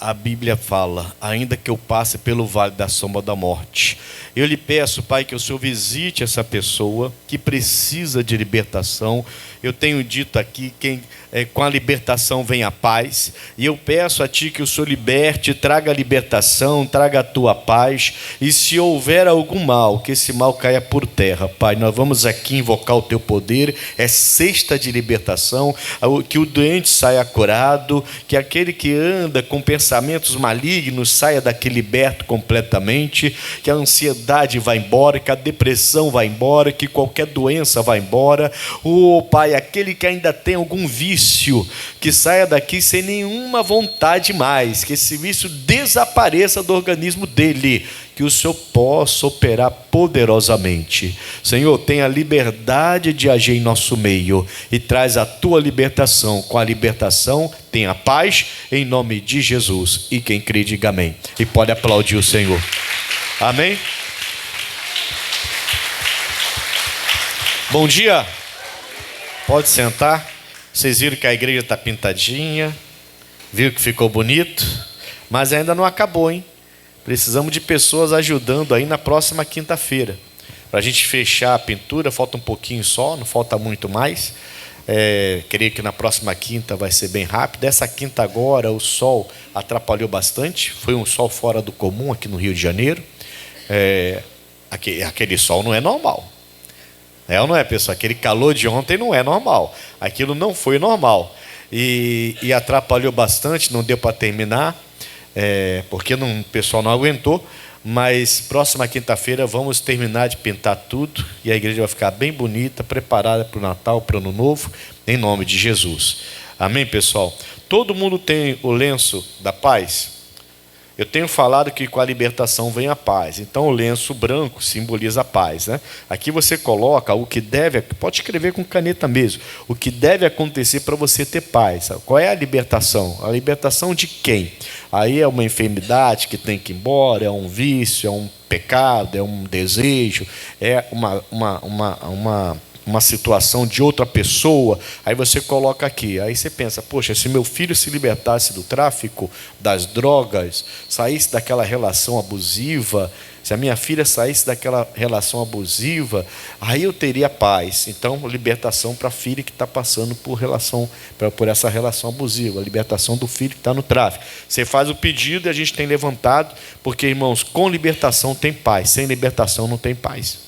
A Bíblia fala: ainda que eu passe pelo vale da sombra da morte, eu lhe peço, Pai, que o Senhor visite essa pessoa que precisa de libertação. Eu tenho dito aqui, com a libertação vem a paz, e eu peço a Ti que o Senhor liberte, traga a libertação, traga a Tua paz, e se houver algum mal, que esse mal caia por terra. Pai, nós vamos aqui invocar o Teu poder, é cesta de libertação, que o doente saia curado, que aquele que anda com pensamentos malignos saia daqui liberto completamente, que a ansiedade vá embora, que a depressão vá embora, que qualquer doença vá embora. Pai, aquele que ainda tem algum vício, que saia daqui sem nenhuma vontade mais, que esse vício desapareça do organismo dele, que o Senhor possa operar poderosamente. Senhor, tenha liberdade de agir em nosso meio e traz a Tua libertação. Com a libertação, tenha paz, em nome de Jesus. E quem crê, diga amém. E pode aplaudir o Senhor. Amém? Bom dia. Pode sentar. Vocês viram que a igreja está pintadinha, viram que ficou bonito, mas ainda não acabou, hein? Precisamos de pessoas ajudando aí na próxima quinta-feira. Para a gente fechar a pintura, falta um pouquinho só, não falta muito mais. Creio que na próxima quinta vai ser bem rápido. Essa quinta agora o sol atrapalhou bastante, foi um sol fora do comum aqui no Rio de Janeiro. Aquele sol não é normal. É ou não é, pessoal? Aquele calor de ontem não é normal. Aquilo não foi normal. E atrapalhou bastante, não deu para terminar, porque o pessoal não aguentou. Mas próxima quinta-feira vamos terminar de pintar tudo e a igreja vai ficar bem bonita, preparada para o Natal, para o Ano Novo, em nome de Jesus. Amém, pessoal? Todo mundo tem o lenço da paz? Eu tenho falado que com a libertação vem a paz. Então o lenço branco simboliza a paz, né? Aqui você coloca o que deve, pode escrever com caneta mesmo, o que deve acontecer para você ter paz. Qual é a libertação? A libertação de quem? Aí é uma enfermidade que tem que ir embora, é um vício, é um pecado, é um desejo, é uma situação de outra pessoa. Aí você coloca aqui, aí você pensa: poxa, se meu filho se libertasse do tráfico, das drogas, saísse daquela relação abusiva, se a minha filha saísse daquela relação abusiva, aí eu teria paz. Então, libertação para a filha que está passando por essa relação abusiva, a libertação do filho que está no tráfico. Você faz o pedido e a gente tem levantado, porque, irmãos, com libertação tem paz, sem libertação não tem paz.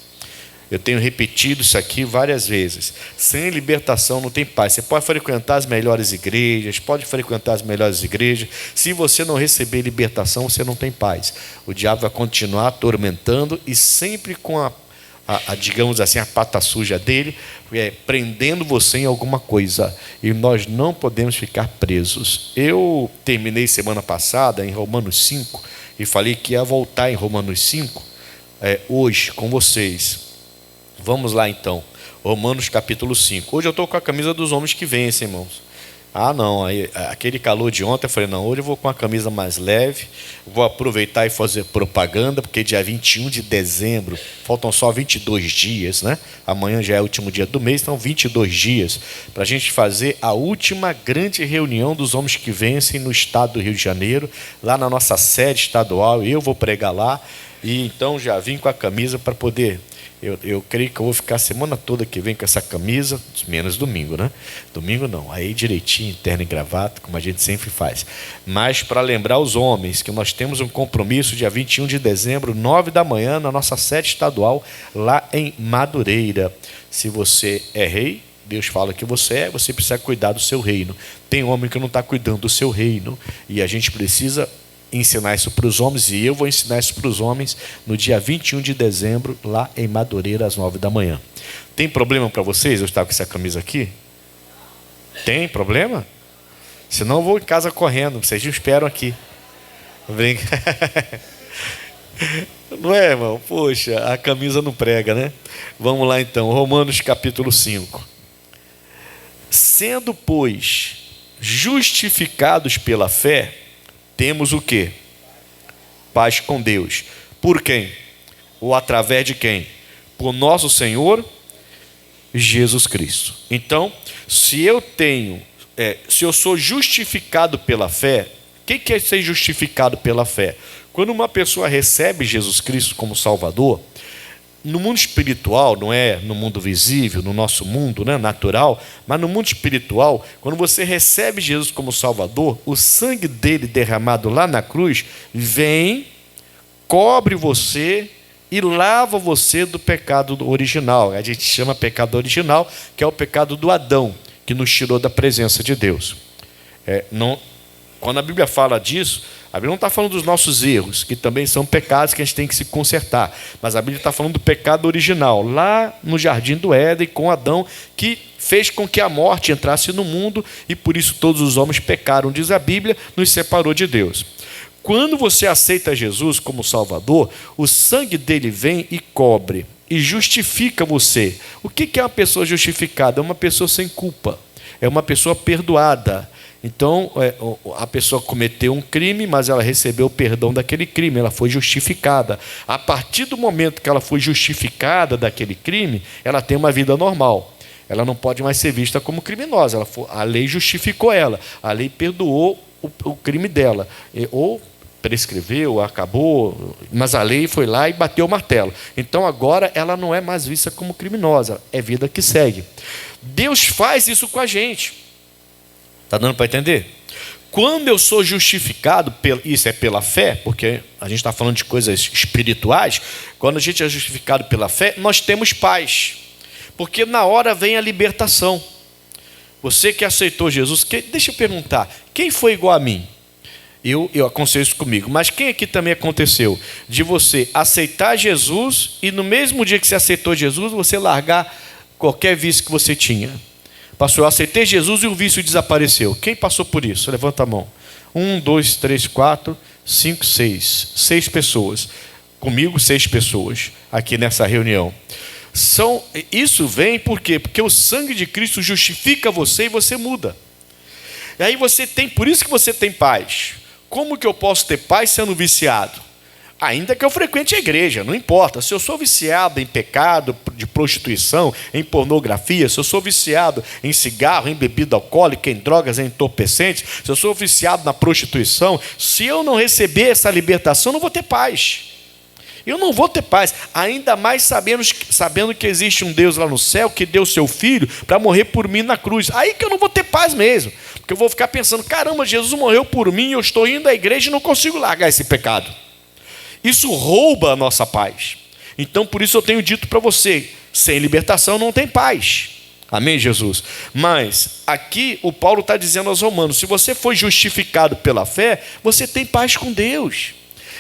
Eu tenho repetido isso aqui várias vezes. Sem libertação não tem paz. Você pode frequentar as melhores igrejas, Se você não receber libertação, você não tem paz. O diabo vai continuar atormentando e sempre com digamos assim, a pata suja dele, prendendo você em alguma coisa. E nós não podemos ficar presos. Eu terminei semana passada em Romanos 5 e falei que ia voltar em Romanos 5 hoje com vocês. Vamos lá então, Romanos capítulo 5. Hoje eu estou com a camisa dos homens que vencem, irmãos. Não, aquele calor de ontem, eu falei: não, hoje eu vou com a camisa mais leve, vou aproveitar e fazer propaganda, porque dia 21 de dezembro, faltam só 22 dias, né? Amanhã já é o último dia do mês, então 22 dias, para a gente fazer a última grande reunião dos homens que vencem no estado do Rio de Janeiro, lá na nossa sede estadual. Eu vou pregar lá, e então já vim com a camisa para poder... Eu creio que eu vou ficar a semana toda que vem com essa camisa, menos domingo, né? Domingo não, aí direitinho, terno e gravata, como a gente sempre faz. Mas para lembrar os homens que nós temos um compromisso dia 21 de dezembro, 9 da manhã, na nossa sede estadual, lá em Madureira. Se você é rei, Deus fala que você precisa cuidar do seu reino. Tem homem que não está cuidando do seu reino, e a gente precisa ensinar isso para os homens, e eu vou ensinar isso para os homens no dia 21 de dezembro, lá em Madureira, às 9 da manhã. Tem problema para vocês eu estar com essa camisa aqui? Tem problema? Senão eu vou em casa correndo, vocês me esperam aqui. Não é, irmão? Poxa, a camisa não prega, né? Vamos lá então, Romanos capítulo 5. Sendo, pois, justificados pela fé, temos o quê? Paz com Deus. Por quem? Ou através de quem? Por nosso Senhor Jesus Cristo. Então, se eu sou justificado pela fé, O que é ser justificado pela fé? Quando uma pessoa recebe Jesus Cristo como Salvador, no mundo espiritual, não é no mundo visível, no nosso mundo, né, natural, mas no mundo espiritual, quando você recebe Jesus como Salvador, o sangue dele derramado lá na cruz vem, cobre você e lava você do pecado original. A gente chama pecado original, que é o pecado do Adão, que nos tirou da presença de Deus. Quando a Bíblia fala disso, a Bíblia não está falando dos nossos erros, que também são pecados que a gente tem que se consertar, mas a Bíblia está falando do pecado original, lá no jardim do Éden, com Adão, que fez com que a morte entrasse no mundo, e por isso todos os homens pecaram, diz a Bíblia, nos separou de Deus. Quando você aceita Jesus como Salvador, o sangue dele vem e cobre, e justifica você. O que é uma pessoa justificada? É uma pessoa sem culpa, é uma pessoa perdoada. Então, a pessoa cometeu um crime, mas ela recebeu o perdão daquele crime, ela foi justificada. A partir do momento que ela foi justificada daquele crime, ela tem uma vida normal. Ela não pode mais ser vista como criminosa. A lei justificou ela, a lei perdoou o crime dela. Ou prescreveu, acabou, mas a lei foi lá e bateu o martelo. Então, agora, ela não é mais vista como criminosa, é vida que segue. Deus faz isso com a gente. Está dando para entender? Quando eu sou justificado, isso é pela fé, porque a gente está falando de coisas espirituais, quando a gente é justificado pela fé, nós temos paz, porque na hora vem a libertação. Você que aceitou Jesus, deixa eu perguntar, quem foi igual a mim? Eu aconselho isso comigo, mas quem aqui também aconteceu de você aceitar Jesus e no mesmo dia que você aceitou Jesus, você largar qualquer vício que você tinha? Pastor, eu aceitei Jesus e o vício desapareceu. Quem passou por isso? Levanta a mão. 1, 2, 3, 4, 5, 6. 6 pessoas. Comigo, 6 pessoas aqui nessa reunião. Isso vem por quê? Porque o sangue de Cristo justifica você e você muda. E aí por isso que você tem paz. Como que eu posso ter paz sendo viciado? Ainda que eu frequente a igreja, não importa. Se eu sou viciado em pecado, de prostituição, em pornografia, se eu sou viciado em cigarro, em bebida alcoólica, em drogas, em entorpecentes, se eu sou viciado na prostituição, se eu não receber essa libertação, eu não vou ter paz. Eu não vou ter paz, ainda mais sabendo que existe um Deus lá no céu que deu seu filho para morrer por mim na cruz. Aí que eu não vou ter paz mesmo, porque eu vou ficar pensando, caramba, Jesus morreu por mim, eu estou indo à igreja e não consigo largar esse pecado. Isso rouba a nossa paz. Então, por isso eu tenho dito para você, sem libertação não tem paz. Amém, Jesus? Mas aqui o Paulo está dizendo aos romanos, se você foi justificado pela fé, você tem paz com Deus.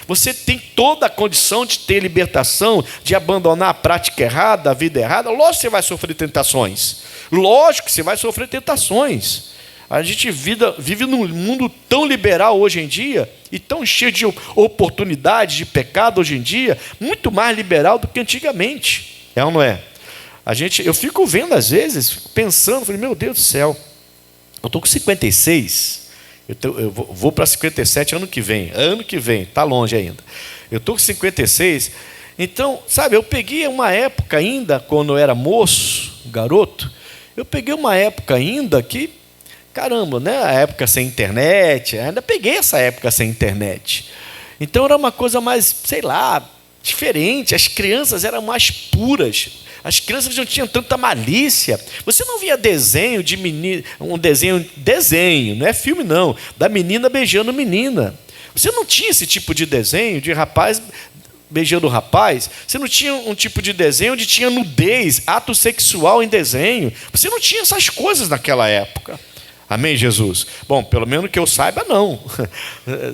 Você tem toda a condição de ter libertação, de abandonar a prática errada, a vida errada. Lógico que você vai sofrer tentações. Lógico que você vai sofrer tentações. A gente vive num mundo tão liberal hoje em dia e tão cheio de oportunidades, de pecado hoje em dia, muito mais liberal do que antigamente. É ou não é? Eu fico vendo às vezes, pensando, falei, meu Deus do céu, eu estou com 56, eu vou para 57 ano que vem, está longe ainda. Eu estou com 56, então, sabe, eu peguei uma época ainda, quando eu era moço, garoto, eu peguei uma época ainda que, caramba, né? A época sem internet, ainda peguei essa época sem internet. Então era uma coisa mais, sei lá, diferente. As crianças eram mais puras. As crianças não tinham tanta malícia. Você não via desenho de menina, desenho, não é filme não, da menina beijando menina. Você não tinha esse tipo de desenho de rapaz beijando rapaz. Você não tinha um tipo de desenho onde tinha nudez, ato sexual em desenho. Você não tinha essas coisas naquela época. Amém, Jesus? Bom, pelo menos que eu saiba, não.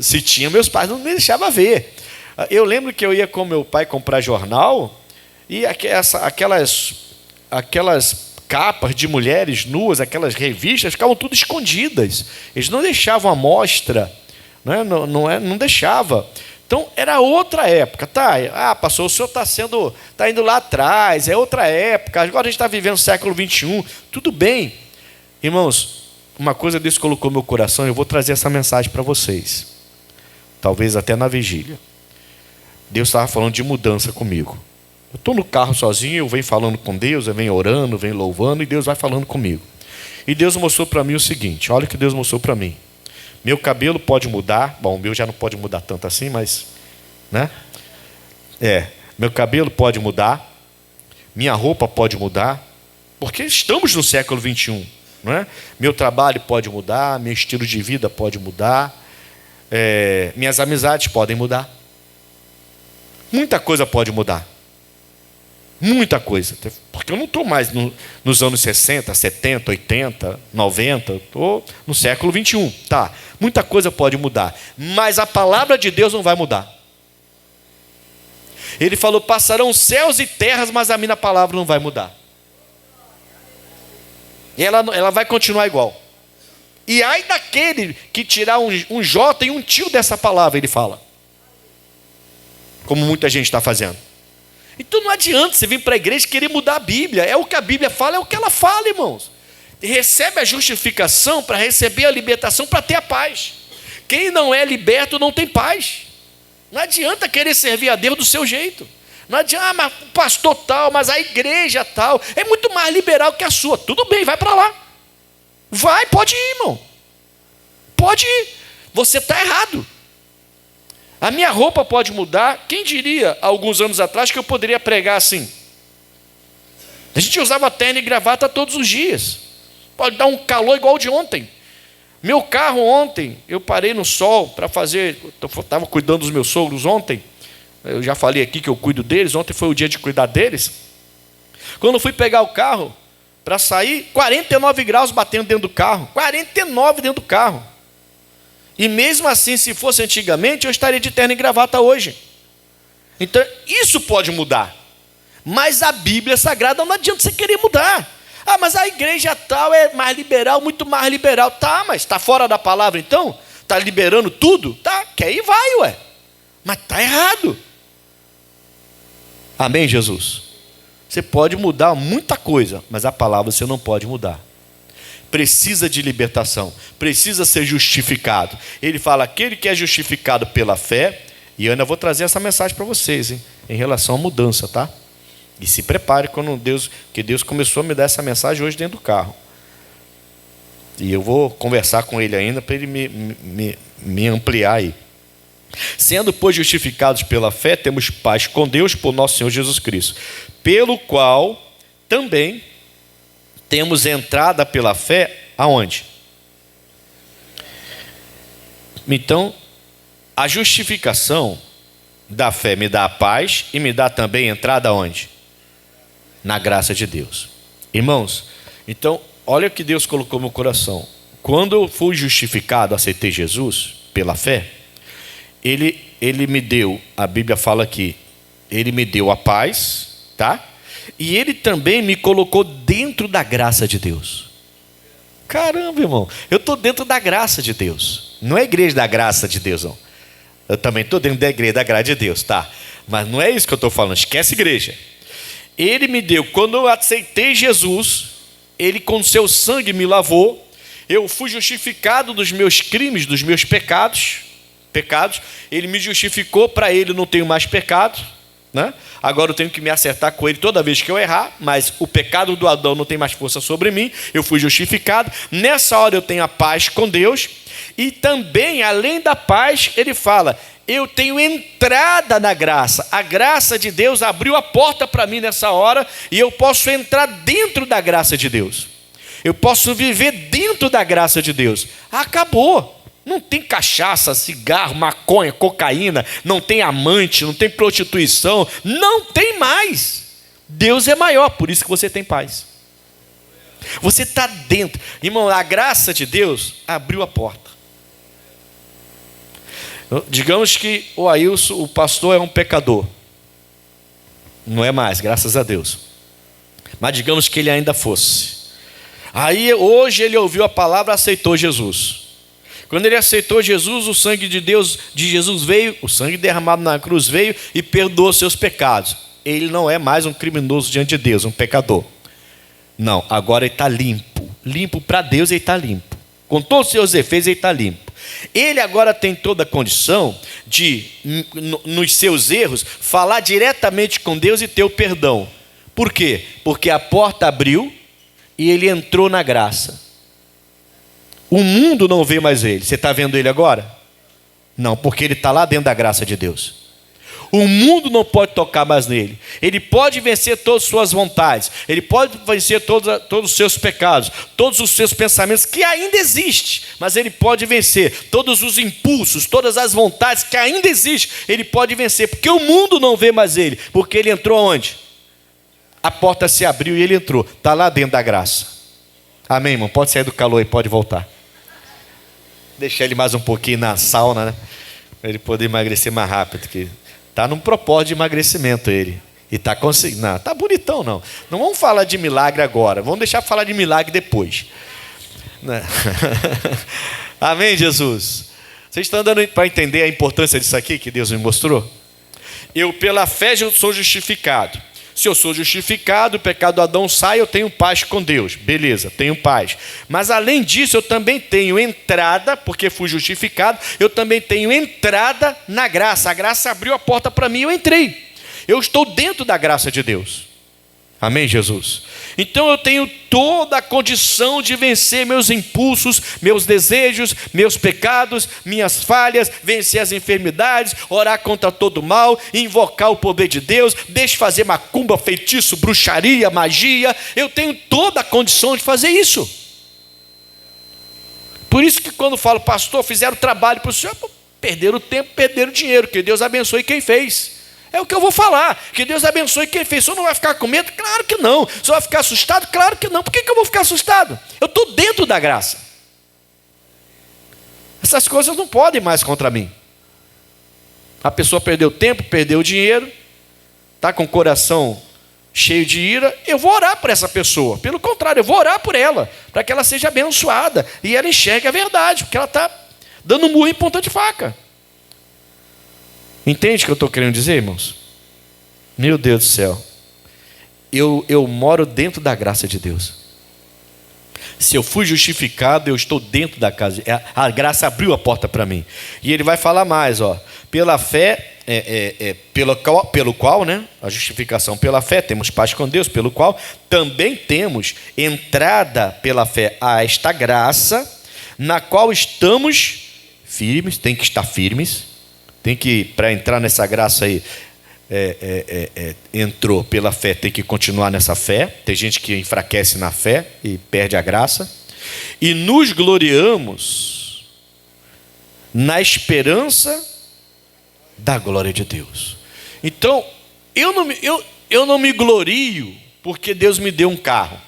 Se tinha, meus pais não me deixavam ver. Eu lembro que eu ia com meu pai comprar jornal e aquelas capas de mulheres nuas, aquelas revistas, ficavam tudo escondidas. Eles não deixavam a mostra, não deixava. Então, era outra época, tá? Pastor, o senhor está indo lá atrás, é outra época, agora a gente está vivendo o século XXI, tudo bem. Irmãos, uma coisa Deus colocou no meu coração, eu vou trazer essa mensagem para vocês. Talvez até na vigília. Deus estava falando de mudança comigo. Eu estou no carro sozinho, eu venho falando com Deus, eu venho orando, venho louvando, e Deus vai falando comigo. E Deus mostrou para mim o seguinte, olha o que Deus mostrou para mim. Meu cabelo pode mudar. Bom, o meu já não pode mudar tanto assim, mas, né? Meu cabelo pode mudar. Minha roupa pode mudar. Porque estamos no século 21, não é? Meu trabalho pode mudar, meu estilo de vida pode mudar, minhas amizades podem mudar. Muita coisa pode mudar. Muita coisa. Porque eu não estou mais nos anos 60, 70, 80, 90. Estou no século 21. Tá. Muita coisa pode mudar. Mas a palavra de Deus não vai mudar. Ele falou, passarão céus e terras, mas a minha palavra não vai mudar. E ela vai continuar igual. E ai daquele que tirar um J e um tio dessa palavra, ele fala. Como muita gente está fazendo. Então não adianta você vir para a igreja e querer mudar a Bíblia. É o que a Bíblia fala, é o que ela fala, irmãos. E recebe a justificação para receber a libertação, para ter a paz. Quem não é liberto não tem paz. Não adianta querer servir a Deus do seu jeito. Não adianta, mas o pastor tal, mas a igreja tal, é muito mais liberal que a sua. Tudo bem, vai para lá. Vai, pode ir, irmão. Pode ir. Você está errado. A minha roupa pode mudar. Quem diria, há alguns anos atrás, que eu poderia pregar assim? A gente usava terno e gravata todos os dias. Pode dar um calor igual de ontem. Meu carro ontem, eu parei no sol para fazer... Eu estava cuidando dos meus sogros ontem. Eu já falei aqui que eu cuido deles. Ontem foi o dia de cuidar deles. Quando eu fui pegar o carro para sair, 49 graus batendo dentro do carro. 49 dentro do carro. E mesmo assim, se fosse antigamente, eu estaria de terno e gravata hoje. Então, isso pode mudar. Mas a Bíblia Sagrada não adianta você querer mudar. Ah, mas a igreja tal é mais liberal, muito mais liberal. Tá, mas está fora da palavra então? Está liberando tudo? Tá, que aí vai, ué. Mas está errado. Amém, Jesus? Você pode mudar muita coisa, mas a palavra você não pode mudar. Precisa de libertação, precisa ser justificado. Ele fala, aquele que é justificado pela fé, e eu ainda vou trazer essa mensagem para vocês, hein, em relação à mudança, tá? E se prepare que Deus começou a me dar essa mensagem hoje dentro do carro. E eu vou conversar com ele ainda para ele me ampliar aí. Sendo, pois, justificados pela fé, temos paz com Deus por nosso Senhor Jesus Cristo, pelo qual também temos entrada pela fé aonde? Então, a justificação da fé me dá a paz e me dá também entrada aonde? Na graça de Deus. Irmãos, então, olha o que Deus colocou no meu coração. Quando eu fui justificado, aceitei Jesus pela fé, Ele me deu, a Bíblia fala aqui, Ele me deu a paz, tá? E Ele também me colocou dentro da graça de Deus. Caramba, irmão, eu estou dentro da graça de Deus. Não é a igreja da graça de Deus, não. Eu também estou dentro da igreja da graça de Deus, tá? Mas não é isso que eu estou falando, esquece igreja. Ele me deu, quando eu aceitei Jesus, Ele com seu sangue me lavou, eu fui justificado dos meus crimes, dos meus pecados, Ele me justificou, para Ele não tenho mais pecado, né? Agora eu tenho que me acertar com Ele toda vez que eu errar, mas o pecado do Adão não tem mais força sobre mim, eu fui justificado, nessa hora eu tenho a paz com Deus, e também, além da paz, Ele fala, eu tenho entrada na graça, a graça de Deus abriu a porta para mim nessa hora, e eu posso entrar dentro da graça de Deus, eu posso viver dentro da graça de Deus. Acabou. Não tem cachaça, cigarro, maconha, cocaína, não tem amante, não tem prostituição, não tem mais. Deus é maior, por isso que você tem paz. Você está dentro. Irmão, a graça de Deus abriu a porta. Digamos que o Ailson, o pastor, é um pecador. Não é mais, graças a Deus. Mas digamos que ele ainda fosse. Aí hoje ele ouviu a palavra e aceitou Jesus. Quando ele aceitou Jesus, o sangue de Deus, de Jesus veio, o sangue derramado na cruz veio e perdoou seus pecados. Ele não é mais um criminoso diante de Deus, um pecador. Não, agora ele está limpo. Limpo para Deus, ele está limpo. Com todos os seus efeitos, ele está limpo. Ele agora tem toda a condição de, nos seus erros, falar diretamente com Deus e ter o perdão. Por quê? Porque a porta abriu e ele entrou na graça. O mundo não vê mais ele. Você está vendo ele agora? Não, porque ele está lá dentro da graça de Deus. O mundo não pode tocar mais nele. Ele pode vencer todas as suas vontades. Ele pode vencer todos os seus pecados, todos os seus pensamentos, que ainda existem. Mas ele pode vencer todos os impulsos, todas as vontades que ainda existem. Ele pode vencer, porque o mundo não vê mais ele. Porque ele entrou onde? A porta se abriu e ele entrou. Está lá dentro da graça. Amém, irmão? Pode sair do calor e pode voltar. Deixar ele mais um pouquinho na sauna, né? Para ele poder emagrecer mais rápido. Que está num propósito de emagrecimento ele. E está conseguindo. Não, está bonitão não. Não vamos falar de milagre agora. Vamos deixar falar de milagre depois. Amém, Jesus? Vocês estão dando para entender a importância disso aqui que Deus me mostrou? Eu pela fé sou justificado. Se eu sou justificado, o pecado do Adão sai, eu tenho paz com Deus. Beleza, tenho paz. Mas além disso, eu também tenho entrada, porque fui justificado, eu também tenho entrada na graça. A graça abriu a porta para mim e eu entrei. Eu estou dentro da graça de Deus. Amém, Jesus? Então eu tenho toda a condição de vencer meus impulsos, meus desejos, meus pecados, minhas falhas, vencer as enfermidades, orar contra todo mal, invocar o poder de Deus, desfazer macumba, feitiço, bruxaria, magia. Eu tenho toda a condição de fazer isso. Por isso que quando falo, pastor, fizeram trabalho para o senhor, perderam o tempo, perderam o dinheiro, que Deus abençoe quem fez. É o que eu vou falar, que Deus abençoe quem fez. O senhor não vai ficar com medo? Claro que não. O senhor vai ficar assustado? Claro que não. Por que eu vou ficar assustado? Eu estou dentro da graça. Essas coisas não podem mais contra mim. A pessoa perdeu tempo, perdeu dinheiro, está com o coração cheio de ira. Eu vou orar por essa pessoa. Pelo contrário, eu vou orar por ela, para que ela seja abençoada e ela enxergue a verdade, porque ela está dando murro em ponta de faca. Entende o que eu estou querendo dizer, irmãos? Meu Deus do céu. Eu moro dentro da graça de Deus. Se eu fui justificado, eu estou dentro da casa. A graça abriu a porta para mim. E ele vai falar mais, ó. Pela fé, pelo qual, né? A justificação pela fé, temos paz com Deus, pelo qual também temos entrada pela fé a esta graça, na qual estamos firmes, tem que estar firmes. Tem que, para entrar nessa graça aí, entrou pela fé, tem que continuar nessa fé. Tem gente que enfraquece na fé e perde a graça. E nos gloriamos na esperança da glória de Deus. Então, eu não me glorio porque Deus me deu um carro.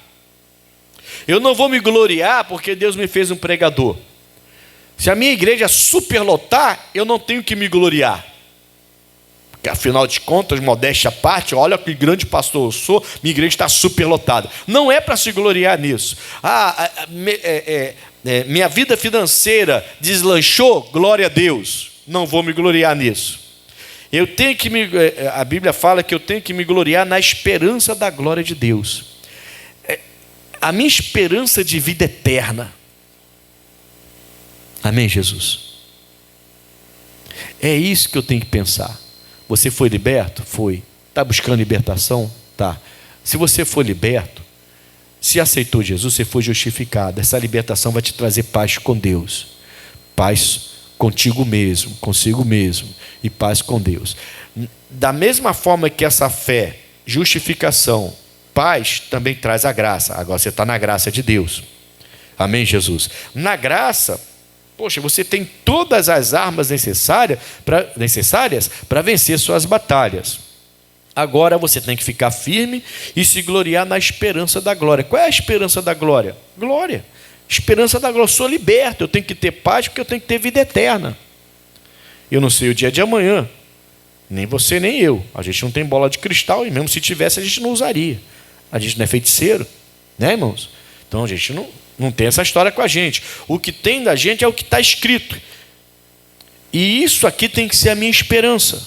Eu não vou me gloriar porque Deus me fez um pregador. Se a minha igreja superlotar, eu não tenho que me gloriar. Porque afinal de contas, modéstia à parte, olha que grande pastor eu sou, minha igreja está superlotada. Não é para se gloriar nisso. Minha vida financeira deslanchou, glória a Deus. Não vou me gloriar nisso. Eu tenho que a Bíblia fala que eu tenho que me gloriar na esperança da glória de Deus. A minha esperança de vida eterna. Amém, Jesus? É isso que eu tenho que pensar. Você foi liberto? Foi. Está buscando libertação? Tá. Se você for liberto, se aceitou Jesus, você foi justificado. Essa libertação vai te trazer paz com Deus. Paz contigo mesmo, consigo mesmo. E paz com Deus. Da mesma forma que essa fé, justificação, paz, também traz a graça. Agora você está na graça de Deus. Amém, Jesus? Na graça, poxa, você tem todas as armas necessárias para vencer suas batalhas. Agora você tem que ficar firme e se gloriar na esperança da glória. Qual é a esperança da glória? Glória. Esperança da glória. Eu sou liberto, eu tenho que ter paz porque eu tenho que ter vida eterna. Eu não sei o dia de amanhã. Nem você, nem eu. A gente não tem bola de cristal e mesmo se tivesse a gente não usaria. A gente não é feiticeiro, né, irmãos? Então a gente não tem essa história com a gente. O que tem da gente é o que está escrito. E isso aqui tem que ser a minha esperança.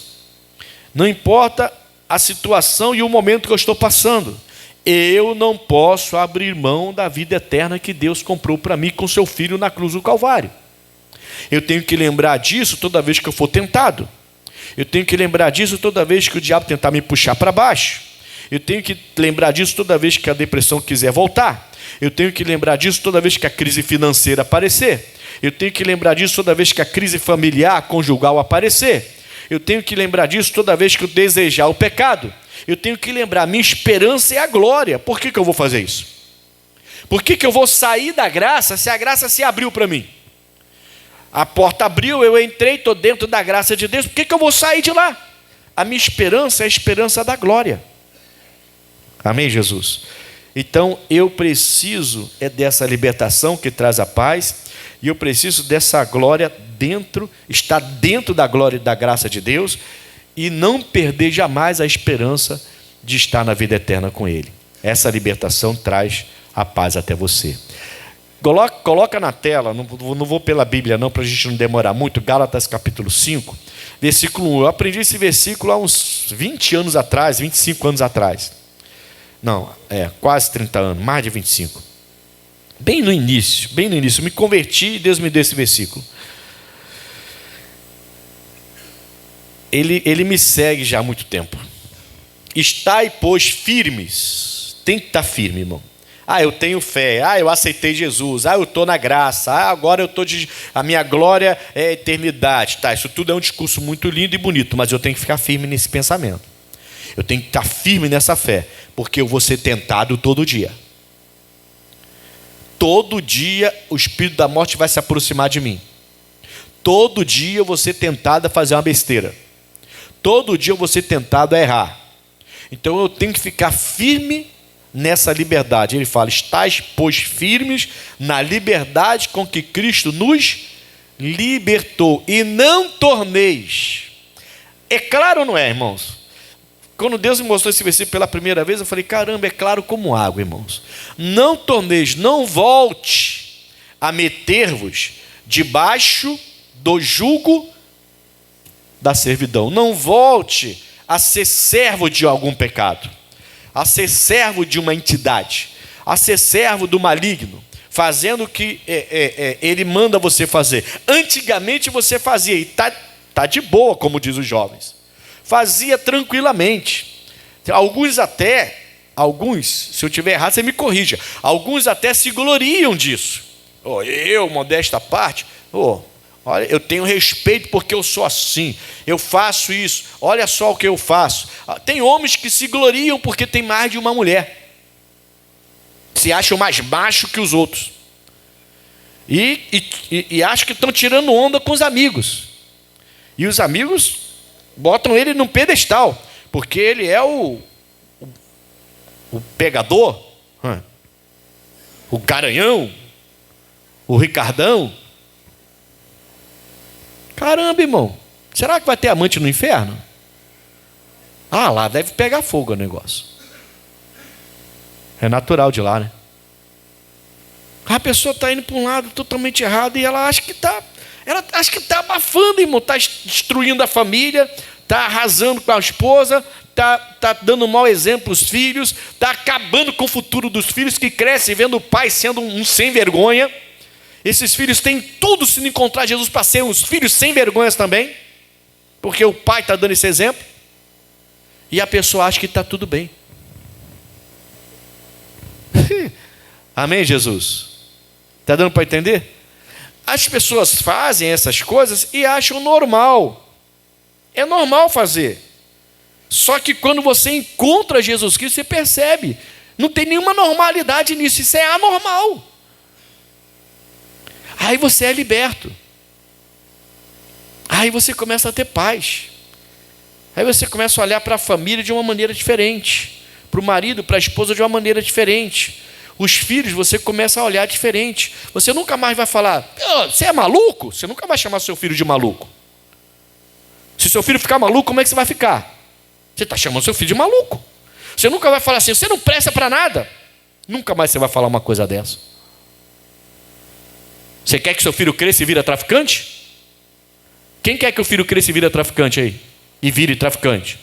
Não importa a situação e o momento que eu estou passando. Eu não posso abrir mão da vida eterna que Deus comprou para mim com seu Filho na cruz do Calvário. Eu tenho que lembrar disso toda vez que eu for tentado. Eu tenho que lembrar disso toda vez que o diabo tentar me puxar para baixo. Eu tenho que lembrar disso toda vez que a depressão quiser voltar. Eu tenho que lembrar disso toda vez que a crise financeira aparecer. Eu tenho que lembrar disso toda vez que a crise familiar, conjugal aparecer. Eu tenho que lembrar disso toda vez que eu desejar o pecado. Eu tenho que lembrar, minha esperança é a glória. Por que eu vou fazer isso? Por que eu vou sair da graça se a graça se abriu para mim? A porta abriu, eu entrei, estou dentro da graça de Deus. Por que eu vou sair de lá? A minha esperança é a esperança da glória. Amém, Jesus? Então, eu preciso dessa libertação que traz a paz, e eu preciso dessa glória estar dentro da glória e da graça de Deus, e não perder jamais a esperança de estar na vida eterna com Ele. Essa libertação traz a paz até você. Coloca na tela, não vou pela Bíblia não, para a gente não demorar muito, Gálatas capítulo 5, versículo 1. Eu aprendi esse versículo há uns 20 anos atrás, 25 anos atrás. Não, quase 30 anos, mais de 25. Bem no início, me converti e Deus me deu esse versículo. Ele me segue já há muito tempo. Estai, pois, firmes. Tem que estar firme, irmão. Eu tenho fé. Eu aceitei Jesus. Eu estou na graça. Agora eu estou a minha glória é a eternidade. Isso tudo é um discurso muito lindo e bonito, mas eu tenho que ficar firme nesse pensamento. Eu tenho que estar firme nessa fé, porque eu vou ser tentado todo dia. Todo dia o espírito da morte vai se aproximar de mim. Todo dia eu vou ser tentado a fazer uma besteira. Todo dia eu vou ser tentado a errar. Então eu tenho que ficar firme nessa liberdade. Ele fala, estais, pois, firmes na liberdade com que Cristo nos libertou, e não torneis. É claro ou não é, irmãos? Quando Deus me mostrou esse versículo pela primeira vez, eu falei, caramba, é claro como água, irmãos. Não torneis, não volte a meter-vos debaixo do jugo da servidão. Não volte a ser servo de algum pecado, a ser servo de uma entidade, a ser servo do maligno, fazendo o que ele manda você fazer. Antigamente você fazia, e tá de boa, como diz os jovens. Fazia tranquilamente. Alguns, se eu tiver errado, você me corrija. Alguns até se gloriam disso. Eu, modesta parte, olha, eu tenho respeito porque eu sou assim. Eu faço isso. Olha só o que eu faço. Tem homens que se gloriam porque tem mais de uma mulher. Se acham mais macho que os outros. E acham que estão tirando onda com os amigos. E os amigos botam ele num pedestal, porque ele é o pegador, o garanhão, o Ricardão. Caramba, irmão, será que vai ter amante no inferno? Lá deve pegar fogo o negócio. É natural de lá, né? A pessoa está indo para um lado totalmente errado e ela acha que está abafando, irmão, está destruindo a família, está arrasando com a esposa, está dando mau exemplo aos filhos, está acabando com o futuro dos filhos que crescem vendo o pai sendo um sem vergonha. Esses filhos têm tudo se não encontrar Jesus para ser uns filhos sem vergonhas também, porque o pai está dando esse exemplo, e a pessoa acha que está tudo bem. Amém, Jesus? Está dando para entender? As pessoas fazem essas coisas e acham normal. É normal fazer. Só que quando você encontra Jesus Cristo, você percebe. Não tem nenhuma normalidade nisso. Isso é anormal. Aí você é liberto. Aí você começa a ter paz. Aí você começa a olhar para a família de uma maneira diferente. Para o marido, para a esposa de uma maneira diferente. Os filhos, você começa a olhar diferente. Você nunca mais vai falar, você é maluco? Você nunca vai chamar seu filho de maluco. Se seu filho ficar maluco, como é que você vai ficar? Você está chamando seu filho de maluco. Você nunca vai falar assim, você não presta para nada. Nunca mais você vai falar uma coisa dessa. Você quer que seu filho cresça e vira traficante? Quem quer que o filho cresça e vira traficante aí? E vire traficante?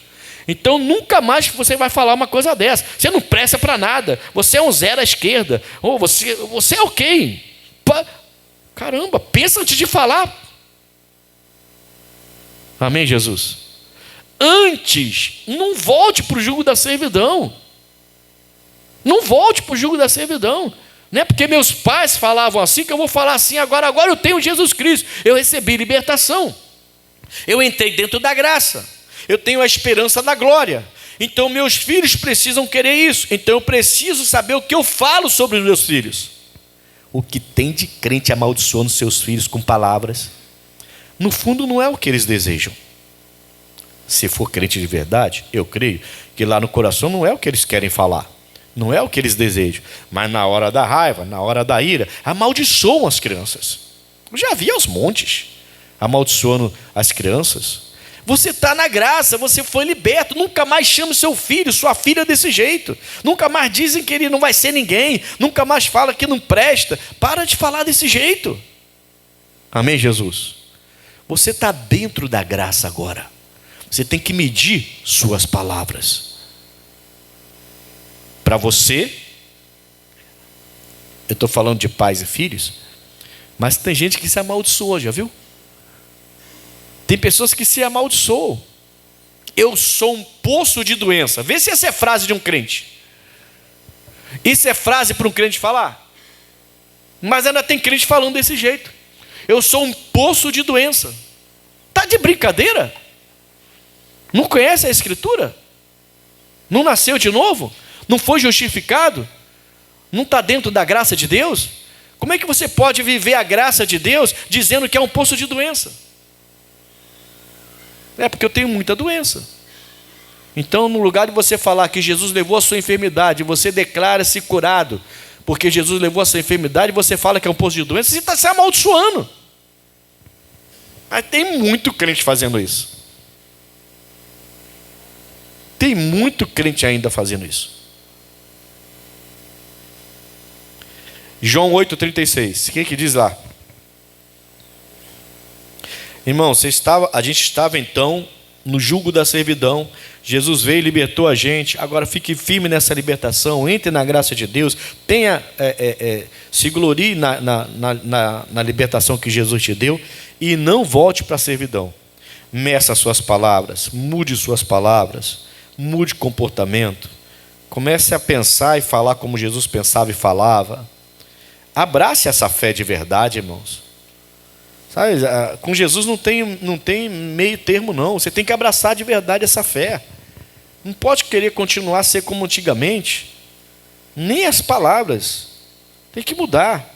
Então nunca mais você vai falar uma coisa dessa. Você não presta para nada. Você é um zero à esquerda. Ou você é ok. Caramba, pensa antes de falar. Amém, Jesus? Antes, não volte para o jugo da servidão. Não volte para o jugo da servidão. Não é porque meus pais falavam assim que eu vou falar assim agora. Agora eu tenho Jesus Cristo. Eu recebi libertação. Eu entrei dentro da graça. Eu tenho a esperança da glória. Então meus filhos precisam querer isso. Então eu preciso saber o que eu falo sobre os meus filhos. O que tem de crente amaldiçoando seus filhos com palavras, no fundo não é o que eles desejam. Se for crente de verdade, eu creio que lá no coração não é o que eles querem falar. Não é o que eles desejam. Mas na hora da raiva, na hora da ira, amaldiçoam as crianças. Eu já vi aos montes amaldiçoando as crianças. Você está na graça, você foi liberto. Nunca mais chame seu filho, sua filha desse jeito. Nunca mais dizem que ele não vai ser ninguém. Nunca mais fala que não presta. Para de falar desse jeito. Amém, Jesus? Você está dentro da graça agora. Você tem que medir suas palavras. Para você, eu estou falando de pais e filhos, mas tem gente que se amaldiçoa, já viu? Tem pessoas que se amaldiçoam. Eu sou um poço de doença. Vê se essa é frase de um crente. Isso é frase para um crente falar? Mas ainda tem crente falando desse jeito. Eu sou um poço de doença. Está de brincadeira? Não conhece a Escritura? Não nasceu de novo? Não foi justificado? Não está dentro da graça de Deus? Como é que você pode viver a graça de Deus dizendo que é um poço de doença? É porque eu tenho muita doença. Então, no lugar de você falar que Jesus levou a sua enfermidade, você declara-se curado, porque Jesus levou a sua enfermidade, você fala que é um poço de doença, você está se amaldiçoando. Mas tem muito crente fazendo isso. Tem muito crente ainda fazendo isso. João 8,36. O que diz lá? Irmão, a gente estava então no jugo da servidão. Jesus veio e libertou a gente. Agora fique firme nessa libertação. Entre na graça de Deus. Se glorie na libertação que Jesus te deu. E não volte para a servidão. Meça suas palavras. Mude suas palavras. Mude comportamento. Comece a pensar e falar como Jesus pensava e falava. Abrace essa fé de verdade, irmãos. Sabe, com Jesus não tem meio termo, não. Você tem que abraçar de verdade essa fé. Não pode querer continuar a ser como antigamente. Nem as palavras. Tem que mudar.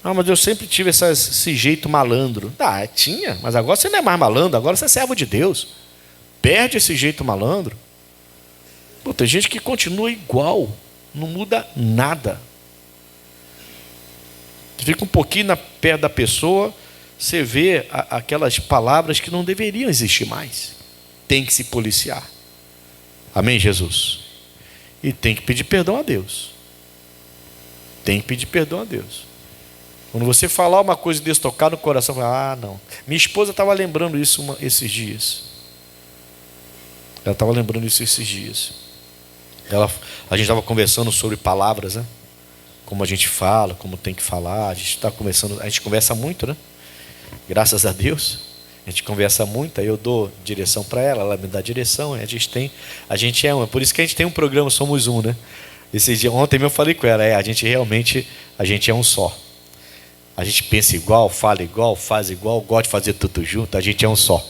Ah, mas eu sempre tive esse jeito malandro. Tinha, mas agora você não é mais malandro, agora você é servo de Deus. Perde esse jeito malandro. Pô, tem gente que continua igual, não muda nada. Fica um pouquinho perto da pessoa, você vê aquelas palavras que não deveriam existir mais. Tem que se policiar. Amém, Jesus? E tem que pedir perdão a Deus. Tem que pedir perdão a Deus. Quando você falar uma coisa desse, tocar no coração, não. Minha esposa estava lembrando isso esses dias. Ela estava lembrando isso esses dias. A gente estava conversando sobre palavras, né? Como a gente fala, como tem que falar. A gente está conversando, a gente conversa muito, né? Graças a Deus, a gente conversa muito. Aí eu dou direção para ela, ela me dá direção. A gente é uma. Por isso que a gente tem um programa Somos Um, né? Ontem eu falei com ela, a gente é um só. A gente pensa igual, fala igual, faz igual, gosta de fazer tudo junto. A gente é um só.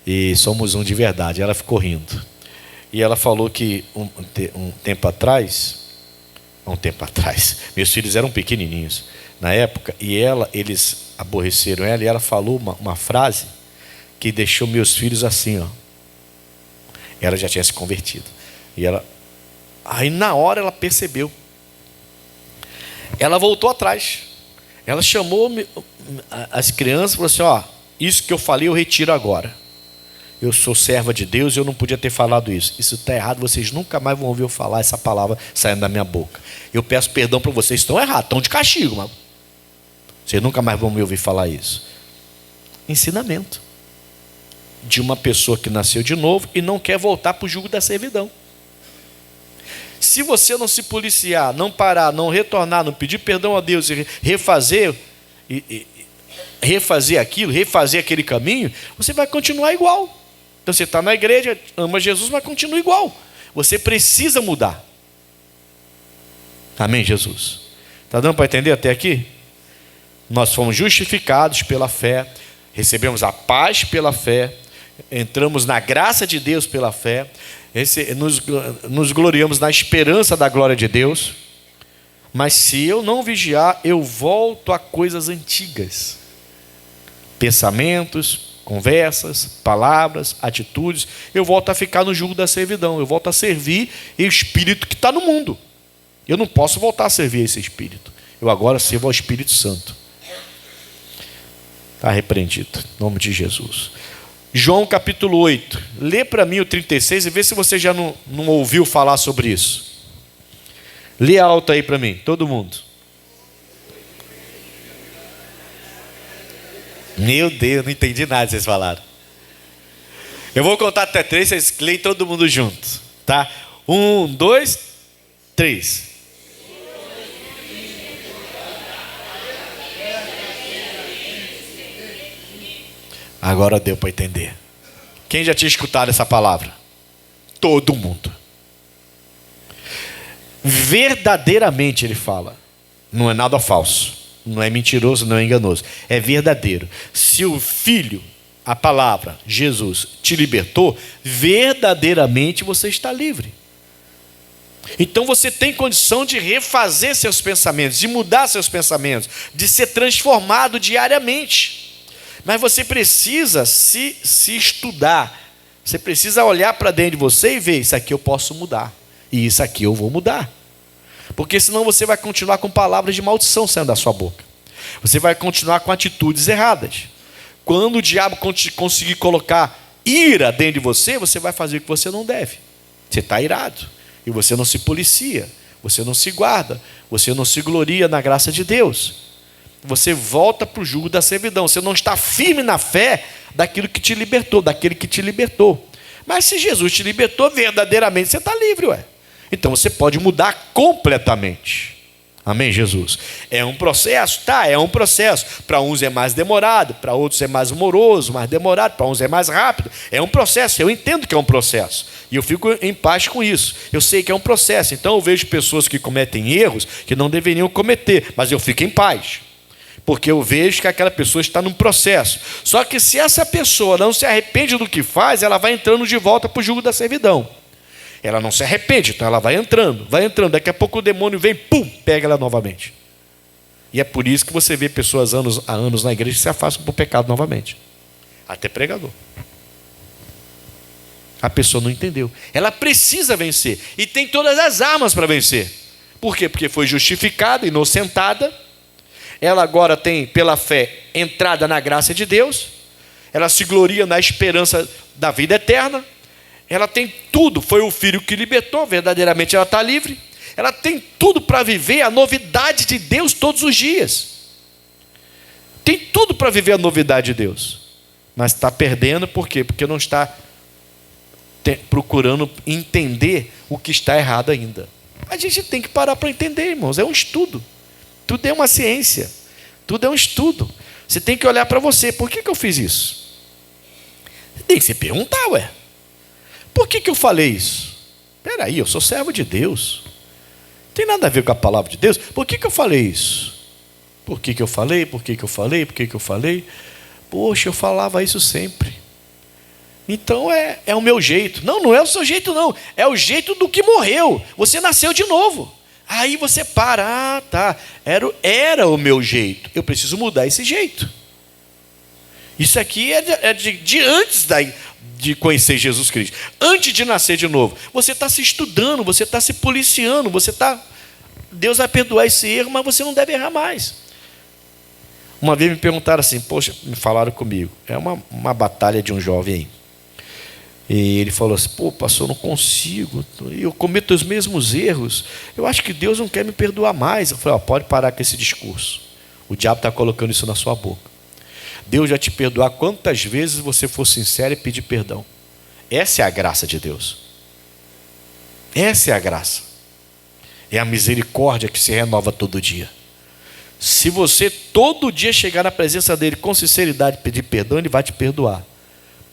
E somos um de verdade. Ela ficou rindo. E ela falou que um tempo atrás, meus filhos eram pequenininhos na época, e eles aborreceram ela, e ela falou uma frase que deixou meus filhos assim, ó. Ela já tinha se convertido. Aí na hora ela percebeu. Ela voltou atrás. Ela chamou as crianças e falou assim, isso que eu falei eu retiro agora. Eu sou serva de Deus e eu não podia ter falado isso. Isso está errado, vocês nunca mais vão ouvir eu falar essa palavra saindo da minha boca. Eu peço perdão para vocês, estão errados, estão de castigo, mas vocês nunca mais vão me ouvir falar isso. Ensinamento de uma pessoa que nasceu de novo e não quer voltar para o jugo da servidão. Se você não se policiar, não parar, não retornar, não pedir perdão a Deus e refazer aquilo, refazer aquele caminho, você vai continuar igual. Então você está na igreja, ama Jesus, mas continua igual. Você precisa mudar. Amém, Jesus? Está dando para entender até aqui? Nós fomos justificados pela fé, recebemos a paz pela fé, entramos na graça de Deus pela fé, nos gloriamos na esperança da glória de Deus. Mas se eu não vigiar, eu volto a coisas antigas. Pensamentos, conversas, palavras, atitudes. Eu volto a ficar no jugo da servidão. Eu volto a servir o espírito que está no mundo. Eu não posso voltar a servir esse espírito. Eu agora sirvo ao Espírito Santo. Está repreendido, em nome de Jesus. João capítulo 8. Lê para mim o 36 e vê se você já não ouviu falar sobre isso. Lê alto aí para mim, todo mundo. Meu Deus, não entendi nada que vocês falaram. Eu vou contar até 3, vocês leem todo mundo junto, tá? 1, 2, 3. Agora deu para entender. Quem já tinha escutado essa palavra? Todo mundo. Verdadeiramente ele fala. Não é nada falso. Não é mentiroso, não é enganoso. É verdadeiro. Se o Filho, a palavra, Jesus, te libertou, verdadeiramente você está livre. Então você tem condição de refazer seus pensamentos, de mudar seus pensamentos, de ser transformado diariamente. Mas você precisa se estudar. Você precisa olhar para dentro de você e ver, isso aqui eu posso mudar. E isso aqui eu vou mudar. Porque senão você vai continuar com palavras de maldição saindo da sua boca. Você vai continuar com atitudes erradas. Quando o diabo conseguir colocar ira dentro de você, você vai fazer o que você não deve. Você está irado. E você não se policia. Você não se guarda. Você não se gloria na graça de Deus. Você volta para o jugo da servidão. Você não está firme na fé daquilo que te libertou, daquele que te libertou. Mas se Jesus te libertou, verdadeiramente você está livre, ué. Então você pode mudar completamente. Amém, Jesus? É um processo? Tá, é um processo. Para uns é mais demorado, para outros é mais moroso, mais demorado, para uns é mais rápido. É um processo, eu entendo que é um processo. E eu fico em paz com isso. Eu sei que é um processo. Então eu vejo pessoas que cometem erros que não deveriam cometer, mas eu fico em paz. Porque eu vejo que aquela pessoa está num processo. Só que se essa pessoa não se arrepende do que faz, ela vai entrando de volta para o jugo da servidão. Ela não se arrepende, então ela vai entrando. Daqui a pouco o demônio vem, pum, pega ela novamente. E é por isso que você vê pessoas há anos na igreja que se afastam para o pecado novamente. Até pregador. A pessoa não entendeu. Ela precisa vencer. E tem todas as armas para vencer. Por quê? Porque foi justificada, inocentada. Ela agora tem, pela fé, entrada na graça de Deus. Ela se gloria na esperança da vida eterna. Ela tem tudo. Foi o Filho que libertou. Verdadeiramente ela está livre. Ela tem tudo para viver a novidade de Deus todos os dias. Tem tudo para viver a novidade de Deus. Mas está perdendo por quê? Porque não está procurando entender o que está errado ainda. A gente tem que parar para entender, irmãos. É um estudo. Tudo é uma ciência. Tudo é um estudo. Você tem que olhar para você. Por que eu fiz isso? Você tem que se perguntar, ué. Por que eu falei isso? Espera aí, eu sou servo de Deus. Não tem nada a ver com a palavra de Deus. Por que eu falei isso? Por que eu falei? Por que eu falei? Por que eu falei? Poxa, eu falava isso sempre. Então é o meu jeito. Não, não é o seu jeito não. É o jeito do que morreu. Você nasceu de novo. Aí você para. Ah, tá. Era o meu jeito. Eu preciso mudar esse jeito. Isso aqui é de antes de conhecer Jesus Cristo. Antes de nascer de novo. Você está se estudando, você está se policiando, Deus vai perdoar esse erro, mas você não deve errar mais. Uma vez me perguntaram assim, poxa, me falaram comigo. É uma batalha de um jovem aí. E ele falou assim, pô, pastor, eu não consigo, eu cometo os mesmos erros, eu acho que Deus não quer me perdoar mais. Eu falei, pode parar com esse discurso, o diabo está colocando isso na sua boca. Deus vai te perdoar quantas vezes você for sincero e pedir perdão. Essa é a graça de Deus. Essa é a graça. É a misericórdia que se renova todo dia. Se você todo dia chegar na presença dele com sinceridade e pedir perdão, ele vai te perdoar.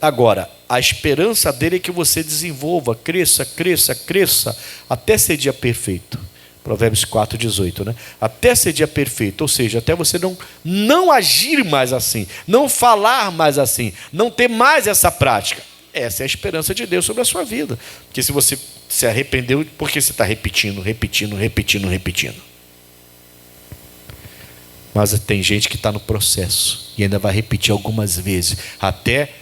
Agora, a esperança dele é que você desenvolva, cresça, cresça, cresça, até ser dia perfeito. Provérbios 4,18, né? Até ser dia perfeito, ou seja, até você não agir mais assim, não falar mais assim, não ter mais essa prática. Essa é a esperança de Deus sobre a sua vida. Porque se você se arrependeu, por que você está repetindo, repetindo, repetindo, repetindo? Mas tem gente que está no processo e ainda vai repetir algumas vezes, até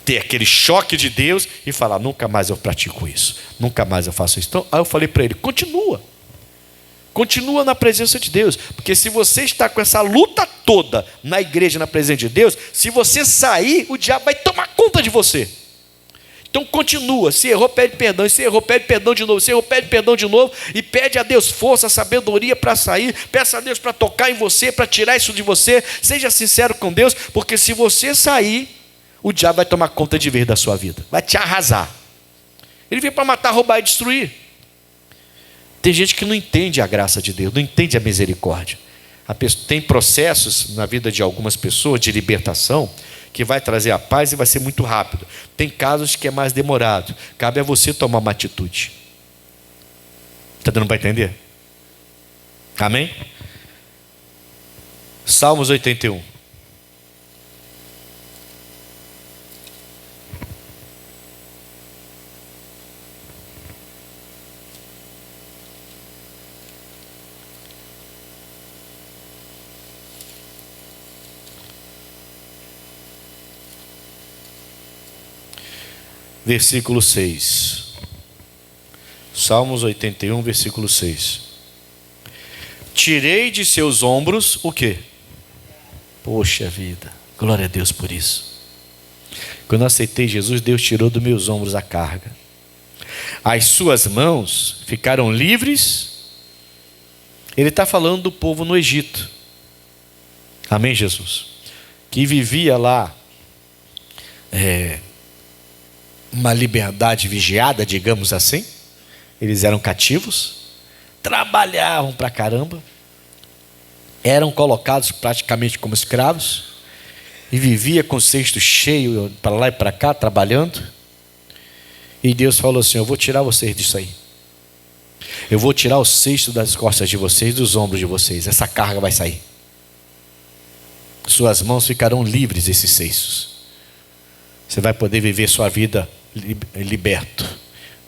ter aquele choque de Deus e falar: nunca mais eu pratico isso, nunca mais eu faço isso. Então, aí eu falei para ele: continua na presença de Deus, porque se você está com essa luta toda na igreja, na presença de Deus, se você sair, o diabo vai tomar conta de você. Então continua, se errou, pede perdão, e se errou, pede perdão de novo, se errou, pede perdão de novo, e pede a Deus força, sabedoria para sair, peça a Deus para tocar em você, para tirar isso de você. Seja sincero com Deus, porque se você sair, o diabo vai tomar conta de vez da sua vida, vai te arrasar. Ele veio para matar, roubar e destruir. Tem gente que não entende a graça de Deus, não entende a misericórdia. Tem processos na vida de algumas pessoas de libertação que vai trazer a paz e vai ser muito rápido. Tem casos que é mais demorado. Cabe a você tomar uma atitude. Está dando para entender? Amém? Salmos 81. Versículo 6. Salmos 81, versículo 6. Tirei de seus ombros o quê? Poxa vida, glória a Deus por isso. Quando eu aceitei Jesus, Deus tirou dos meus ombros a carga. As suas mãos ficaram livres. Ele está falando do povo no Egito. Amém, Jesus? Que vivia lá uma liberdade vigiada, digamos assim. Eles eram cativos, trabalhavam pra caramba, eram colocados praticamente como escravos e vivia com o cesto cheio para lá e para cá, trabalhando. E Deus falou assim: eu vou tirar vocês disso aí. Eu vou tirar o cesto das costas de vocês, dos ombros de vocês. Essa carga vai sair. Suas mãos ficarão livres desses cestos. Você vai poder viver sua vida liberto,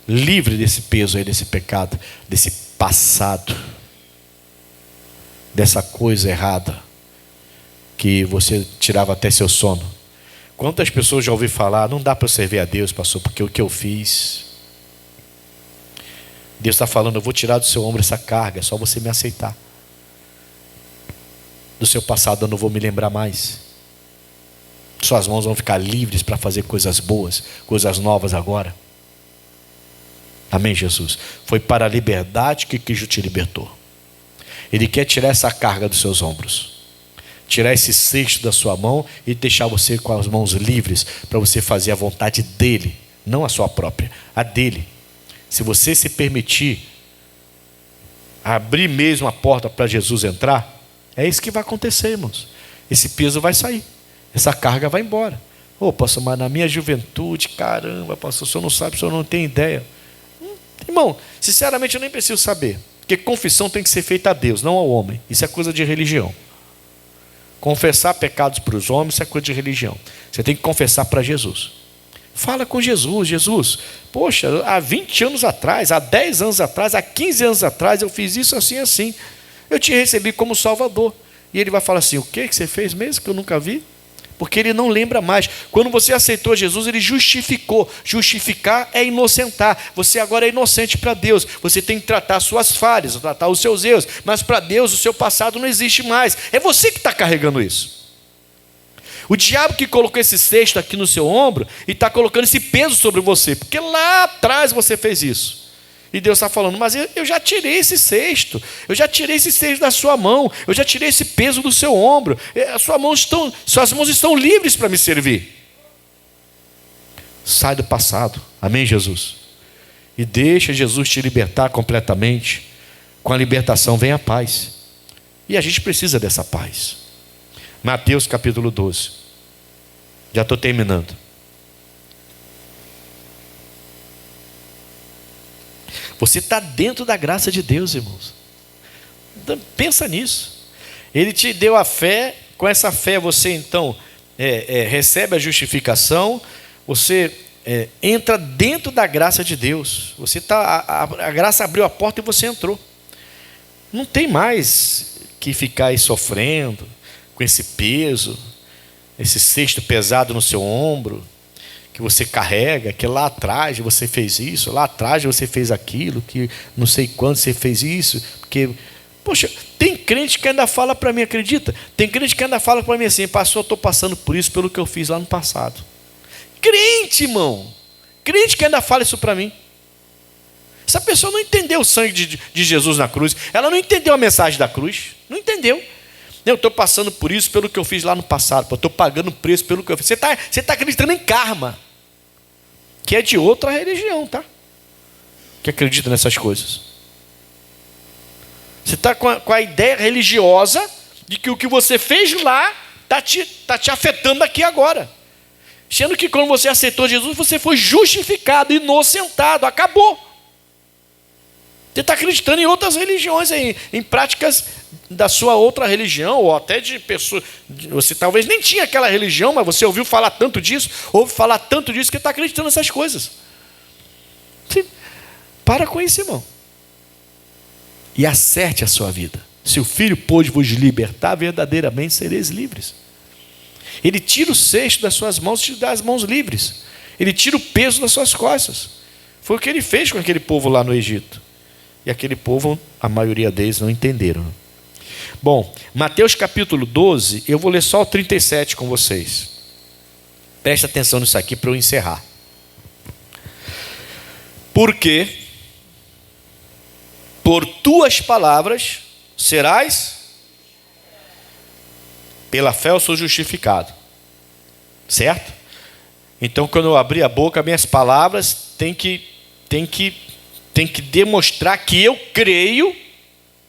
livre desse peso aí, desse pecado, desse passado, dessa coisa errada que você tirava até seu sono. Quantas pessoas já ouvi falar: não dá para eu servir a Deus, pastor, porque o que eu fiz. Deus está falando: eu vou tirar do seu ombro essa carga, é só você me aceitar. Do seu passado eu não vou me lembrar mais. Suas mãos vão ficar livres para fazer coisas boas, coisas novas agora. Amém, Jesus? Foi para a liberdade que Cristo te libertou. Ele quer tirar essa carga dos seus ombros, tirar esse cesto da sua mão e deixar você com as mãos livres para você fazer a vontade dele, não a sua própria, a dele. Se você se permitir abrir mesmo a porta para Jesus entrar, é isso que vai acontecer, irmãos. Esse peso vai sair. Essa carga vai embora. Pastor, mas na minha juventude, caramba, pastor, o senhor não sabe, o senhor não tem ideia. Irmão, sinceramente eu nem preciso saber. Porque confissão tem que ser feita a Deus, não ao homem. Isso é coisa de religião. Confessar pecados para os homens, isso é coisa de religião. Você tem que confessar para Jesus. Fala com Jesus: Jesus, poxa, há 20 anos atrás, há 10 anos atrás, há 15 anos atrás, eu fiz isso assim, assim. Eu te recebi como Salvador. E ele vai falar assim: o que você fez mesmo que eu nunca vi? Porque ele não lembra mais. Quando você aceitou Jesus, ele justificou. Justificar é inocentar. Você agora é inocente para Deus. Você tem que tratar as suas falhas, tratar os seus erros. Mas para Deus o seu passado não existe mais. É você que está carregando isso. O diabo que colocou esse cesto aqui no seu ombro e está colocando esse peso sobre você. Porque lá atrás você fez isso. E Deus está falando: mas eu já tirei esse cesto, eu já tirei esse cesto da sua mão, eu já tirei esse peso do seu ombro, suas mãos estão livres para me servir. Sai do passado, amém, Jesus? E deixa Jesus te libertar completamente. Com a libertação vem a paz, e a gente precisa dessa paz. Mateus capítulo 12. Já estou terminando. Você está dentro da graça de Deus, irmãos. Então, pensa nisso. Ele te deu a fé. Com essa fé você então recebe a justificação. Você entra dentro da graça de Deus. Você a graça abriu a porta e você entrou. Não tem mais que ficar aí sofrendo com esse peso, esse cesto pesado no seu ombro, que você carrega, que lá atrás você fez isso, lá atrás você fez aquilo, que não sei quando você fez isso, porque, poxa, tem crente que ainda fala para mim, acredita? Tem crente que ainda fala para mim assim, pastor, eu estou passando por isso, pelo que eu fiz lá no passado. Crente, irmão, crente que ainda fala isso para mim. Essa pessoa não entendeu o sangue de Jesus na cruz, ela não entendeu a mensagem da cruz, não entendeu. Eu estou passando por isso pelo que eu fiz lá no passado. Eu estou pagando preço pelo que eu fiz. Você tá acreditando em karma, que é de outra religião, tá? Que acredita nessas coisas. Você está com a ideia religiosa de que o que você fez lá está te afetando aqui agora. Sendo que quando você aceitou Jesus, você foi justificado, inocentado, acabou. Você está acreditando em outras religiões, em práticas da sua outra religião, ou até de pessoas. Você talvez nem tinha aquela religião, mas você ouviu falar tanto disso, que está acreditando nessas coisas. Para com isso, irmão. E acerte a sua vida. Se o Filho pôde vos libertar, verdadeiramente sereis livres. Ele tira o cesto das suas mãos e te dá as mãos livres. Ele tira o peso das suas costas. Foi o que ele fez com aquele povo lá no Egito. E aquele povo, a maioria deles não entenderam. Bom, Mateus capítulo 12, eu vou ler só o 37 com vocês. Presta atenção nisso aqui para eu encerrar. Porque por tuas palavras serás, pela fé eu sou justificado. Certo? Então quando eu abrir a boca, minhas palavras têm que demonstrar que eu creio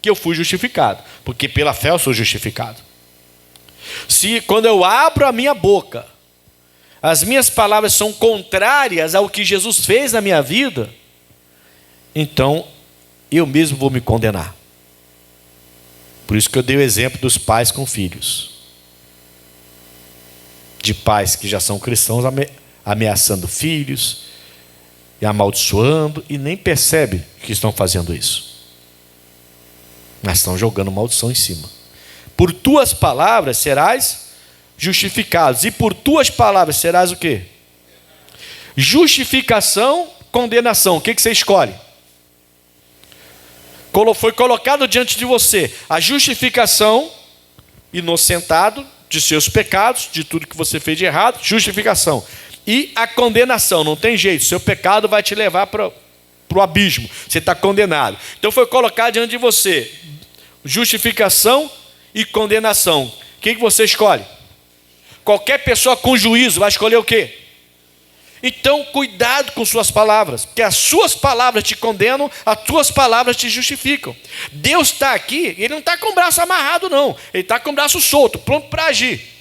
que eu fui justificado, porque pela fé eu sou justificado. Se quando eu abro a minha boca, as minhas palavras são contrárias ao que Jesus fez na minha vida, então eu mesmo vou me condenar. Por isso que eu dei o exemplo dos pais com filhos, de pais que já são cristãos ameaçando filhos e amaldiçoando, e nem percebe que estão fazendo isso, mas estão jogando maldição em cima. Por tuas palavras serás justificados, e por tuas palavras serás o quê? Justificação, condenação. O que você escolhe? Foi colocado diante de você a justificação, inocentado de seus pecados, de tudo que você fez de errado, justificação. E a condenação, não tem jeito, seu pecado vai te levar para o abismo, você está condenado. Então foi colocado diante de você justificação e condenação. O que você escolhe? Qualquer pessoa com juízo vai escolher o quê? Então cuidado com suas palavras, porque as suas palavras te condenam, as tuas palavras te justificam. Deus está aqui, ele não está com o braço amarrado não, ele está com o braço solto, pronto para agir.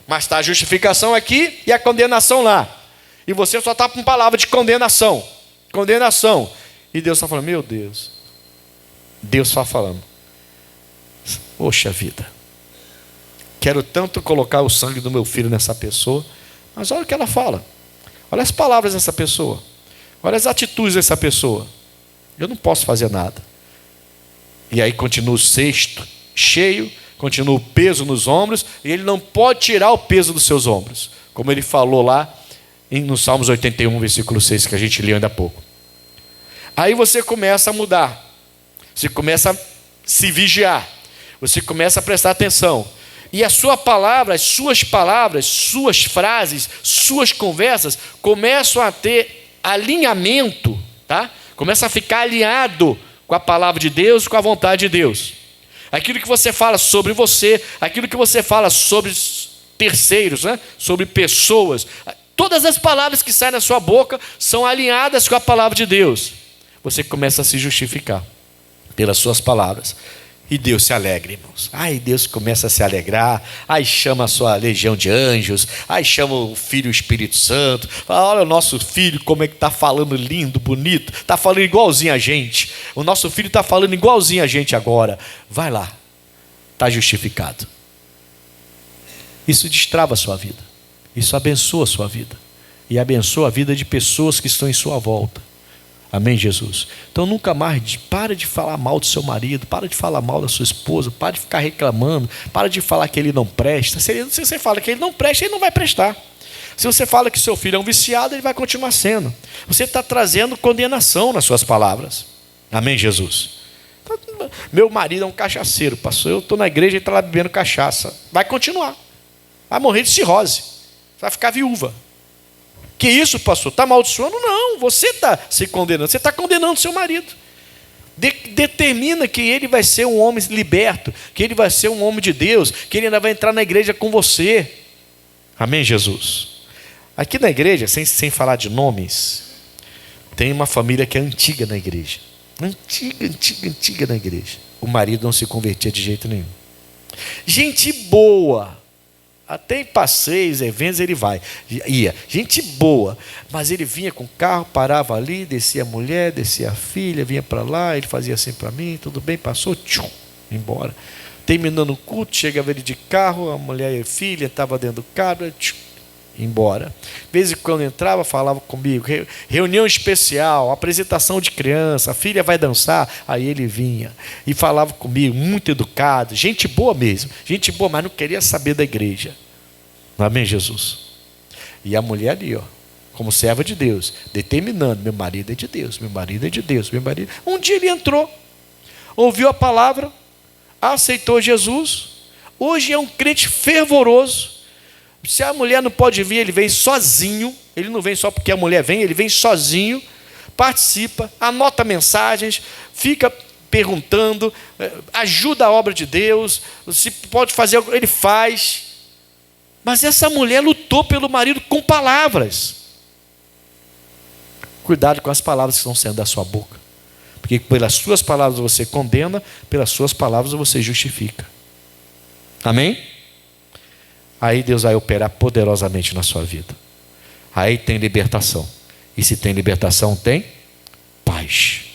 Mas está a justificação aqui e a condenação lá. E você só está com palavra de condenação. Condenação. E Deus está falando, meu Deus. Deus está falando. Poxa vida. Quero tanto colocar o sangue do meu filho nessa pessoa. Mas olha o que ela fala. Olha as palavras dessa pessoa. Olha as atitudes dessa pessoa. Eu não posso fazer nada. E aí continua o cesto cheio, continua o peso nos ombros, e ele não pode tirar o peso dos seus ombros, como ele falou lá no Salmos 81, versículo 6, que a gente leu ainda há pouco. Aí você começa a mudar, você começa a se vigiar, você começa a prestar atenção, e a sua palavra, as suas palavras, suas frases, suas conversas começam a ter alinhamento, tá? Começa a ficar alinhado com a palavra de Deus, com a vontade de Deus. Aquilo que você fala sobre você, aquilo que você fala sobre terceiros, né? Sobre pessoas, todas as palavras que saem da sua boca são alinhadas com a palavra de Deus. Você começa a se justificar pelas suas palavras. E Deus se alegra, irmãos. Aí Deus começa a se alegrar. Aí chama a sua legião de anjos. Aí chama o Filho e o Espírito Santo. Fala, olha o nosso filho como é que está falando lindo, bonito. Está falando igualzinho a gente. O nosso filho está falando igualzinho a gente agora. Vai lá. Está justificado. Isso destrava a sua vida. Isso abençoa a sua vida. E abençoa a vida de pessoas que estão em sua volta. Amém, Jesus? Então nunca mais para de falar mal do seu marido, para de falar mal da sua esposa, para de ficar reclamando, para de falar que ele não presta. Se você fala que ele não presta, ele não vai prestar. Se você fala que seu filho é um viciado, ele vai continuar sendo. Você está trazendo condenação nas suas palavras. Amém, Jesus? Meu marido é um cachaceiro, pastor. Eu estou na igreja e ele está lá bebendo cachaça. Vai continuar. Vai morrer de cirrose. Vai ficar viúva. Que isso, pastor? Está amaldiçoando? Não, você está se condenando. Você está condenando seu marido. Determina que ele vai ser um homem liberto, que ele vai ser um homem de Deus, que ele ainda vai entrar na igreja com você. Amém, Jesus? Aqui na igreja, sem falar de nomes, tem uma família que é antiga na igreja. Antiga na igreja. O marido não se convertia de jeito nenhum. Gente boa. Até em passeios, eventos ele ia, gente boa, mas ele vinha com o carro, parava ali, descia a mulher, descia a filha, vinha para lá, ele fazia assim para mim, tudo bem, passou, tchum, embora. Terminando o culto, chegava ele de carro, a mulher e a filha estavam dentro do carro, tchum, embora. De vez em quando entrava, falava comigo, reunião especial, apresentação de criança, a filha vai dançar, aí ele vinha e falava comigo, muito educado, gente boa mesmo, gente boa, mas não queria saber da igreja. Amém, Jesus? E a mulher ali, ó, como serva de Deus, determinando, meu marido é de Deus, meu marido é de Deus, meu marido. Um dia ele entrou, ouviu a palavra, aceitou Jesus, hoje é um crente fervoroso. Se a mulher não pode vir, ele vem sozinho. Ele não vem só porque a mulher vem, ele vem sozinho, participa, anota mensagens, fica perguntando, ajuda a obra de Deus, se pode fazer algo, ele faz. Mas essa mulher lutou pelo marido com palavras. Cuidado com as palavras que estão saindo da sua boca, porque pelas suas palavras você condena, pelas suas palavras você justifica. Amém? Aí Deus vai operar poderosamente na sua vida. Aí tem libertação. E se tem libertação, tem paz.